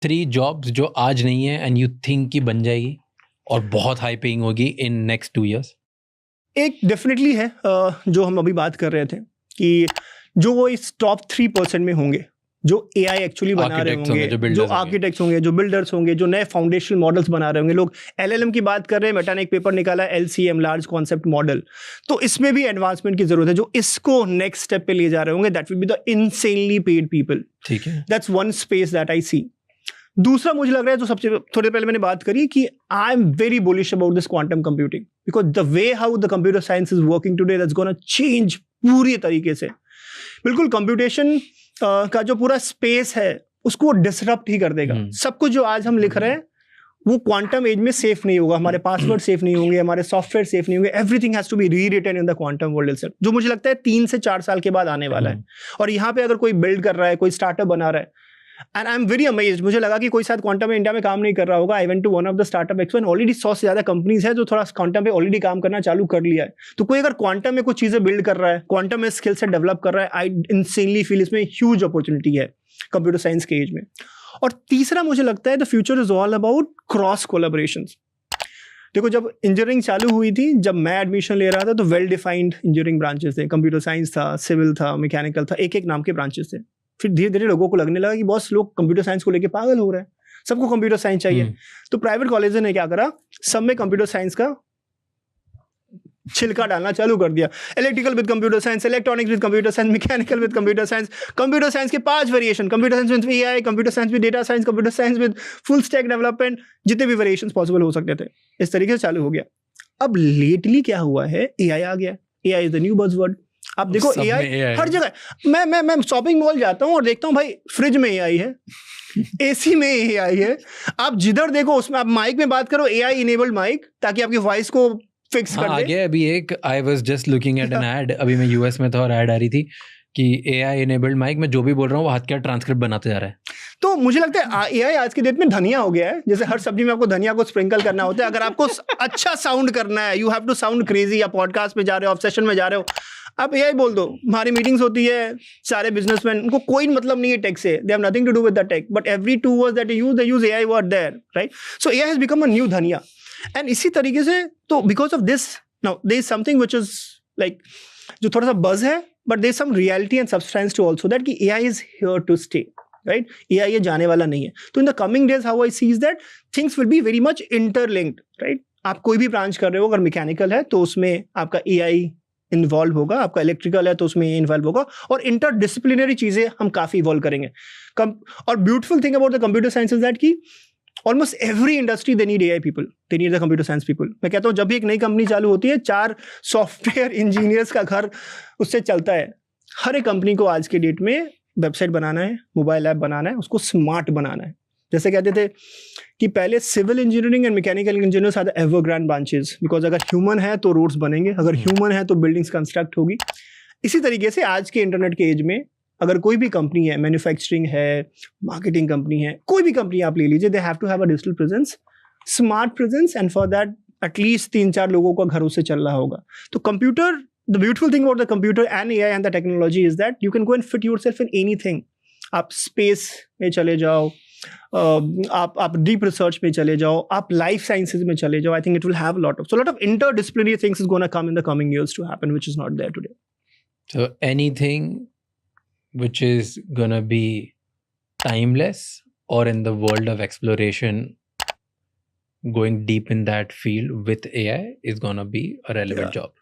3 jobs जो आज नहीं है एंड यू थिंक कि बन जाएगी और बहुत हाई पेइंग होगी इन नेक्स्ट 2 years? एक डेफिनेटली है जो हम अभी बात कर रहे थे कि जो वो इस टॉप 3% में होंगे जो AI एक्चुअली बना रहे होंगे, जो आर्किटेक्ट्स होंगे, जो बिल्डर्स होंगे, जो नए फाउंडेशनल मॉडल्स बना रहे होंगे। लोग LLM की बात कर रहे हैं, मेटा ने एक पेपर निकाला LCM, लार्ज कॉन्सेप्ट मॉडल, तो इसमें भी एडवांसमेंट की जरूरत है। जो इसको नेक्स्ट स्टेप पे ले जा रहे होंगे, that will be the insanely paid people. ठीक है, that's one space that I see. दूसरा मुझे लग रहा है, जो सबसे थोड़े पहले मैंने बात करी, कि I am very bullish about this quantum computing, because the way how the computer science is working today, that's gonna change पूरी तरीके से। बिल्कुल कंप्यूटेशन का जो पूरा स्पेस है उसको डिसरप्ट ही कर देगा। सब कुछ जो आज हम लिख रहे हैं वो क्वांटम एज में सेफ नहीं होगा, हमारे पासवर्ड सेफ नहीं होंगे, हमारे सॉफ्टवेयर सेफ नहीं होंगे, everything has to be rewritten in the quantum world itself, जो मुझे लगता है 3 से 4 साल के बाद आने वाला है। और यहाँ पे अगर कोई बिल्ड कर रहा है, कोई स्टार्टअप बना रहा है, and I am very amazed, मुझे लगा कि कोई शायद क्वांटम में इंडिया में काम नहीं कर रहा होगा। I went to one of the startup expo and already 100 से ज्यादा कंपनीज है जो थोड़ा क्वांटम पे ऑलरेडी काम करना चालू कर लिया है। तो कोई अगर क्वांटम में कुछ चीजें बिल्ड कर रहा है, क्वांटम में स्किल सेट डेवलप कर रहा है, आई इंसेनली फील इसमें ह्यूज अपॉर्चुनिटी है कंप्यूटर साइंस के एज में। और तीसरा मुझे लगता है the future is all about cross collaborations. देखो, जब इंजीनियरिंग चालू हुई थी, जब मैं एडमिशन ले रहा था, तो वेल डिफाइंड इंजीनियरिंग ब्रांचेस थे, कंप्यूटर साइंस था, सिविल था, मैकेनिकल था, एक एक नाम के ब्रांचेस थे। फिर धीरे धीरे लोगों को लगने लगा कि बहुत लोग कंप्यूटर साइंस को लेके पागल हो रहे हैं, सबको कंप्यूटर साइंस चाहिए। तो प्राइवेट कॉलेज ने क्या करा, सब में कंप्यूटर साइंस का छिलका डालना चालू कर दिया। Electrical with computer science, electronics with computer science, mechanical with computer science, computer science के 5 variation, computer science with AI, computer science with data science, computer science with full stack development, जितने भी variations possible हो सकते थे, इस तरीके से चालू हो गया। अब लेटली क्या हुआ है, AI आ गया। AI is the new buzzword. आप देखो AI हर जगह। मैं शॉपिंग मॉल जाता हूँ और देखता हूँ, भाई फ्रिज में AI है, AC में AI है। आप जिधर देखो उसमें, आप माइक में बात करो, AI इनेबल्ड माइक, ताकि आपकी वॉइस को फिक्स कर दे। आगे अभी एक I was just looking at an ad, अभी मैं US में था और ऐड आ रही थी कि AI इनेबल्ड माइक, मैं जो भी बोल रहा हूँ वो हाथ का ट्रांसक्रिप्ट बनाते जा रहा है। तो मुझे लगता है AI आज के डेट में धनिया हो गया है। जैसे हर सब्जी में आपको धनिया को स्प्रिंकल करना होता है, अगर आपको अच्छा साउंड करना है, you have to sound crazy. या पॉडकास्ट में जा रहे हो, आप सेशन में जा रहे हो, आप AI बोल दो। हमारी मीटिंग्स होती है, सारे बिजनेसमैन, उनको कोई मतलब नहीं है टेक से, they have nothing to do with the tech, but every 2 words that they use AI word there, right? So AI has become a new dhania. And इसी तरीके से, तो because of this now there is something which is like, जो थोड़ा सा buzz है, but there is some reality and substance to also, that कि AI is here to stay, right? AI ये जाने वाला नहीं है। तो in the coming days how I see is that things will be very much interlinked, right? आप कोई भी ब्रांच कर रहे हो, अगर मैकेनिकल है तो उसमें आपका AI इन्वॉल्व होगा, आपका इलेक्ट्रिकल है तो उसमें इन्वॉल्व होगा, और इंटरडिसिप्लिनरी चीजें हम काफी इवॉल्व करेंगे। और beautiful thing about the computer science is that कि almost every industry they need AI people, they need the computer science people. मैं कहता हूँ, जब भी एक नई कंपनी चालू होती है, 4 सॉफ्टवेयर इंजीनियर्स का घर उससे चलता है। हर एक कंपनी को आज के डेट में वेबसाइट बनाना है, मोबाइल ऐप बनाना है, उसको स्मार्ट बनाना है। जैसे कहते थे कि पहले civil engineering and mechanical engineers are the evergreen branches, because अगर ह्यूमन है तो रोड्स बनेंगे, अगर ह्यूमन है तो बिल्डिंग्स कंस्ट्रक्ट होगी। इसी तरीके से आज के इंटरनेट के एज में अगर कोई भी कंपनी है, मैन्युफैक्चरिंग है, मार्केटिंग कंपनी है, कोई भी कंपनी आप ले लीजिए, they have to have a digital presence, smart presence, and for that at least 3-4 लोगों का घर उससे चल रहा होगा। तो computer, the beautiful thing about the computer and AI and the technology is that you can go and fit yourself in anything. आप space में चले जाओ, आप डीप रिसर्च में चले जाओ, आप लाइफ साइंसेज में चले जाओ। I think it will have lot of interdisciplinary things is going to come in the coming years to happen, which is not there today. So anything which is going to be timeless or in the world of exploration, going deep in that field with AI is going to be a relevant job.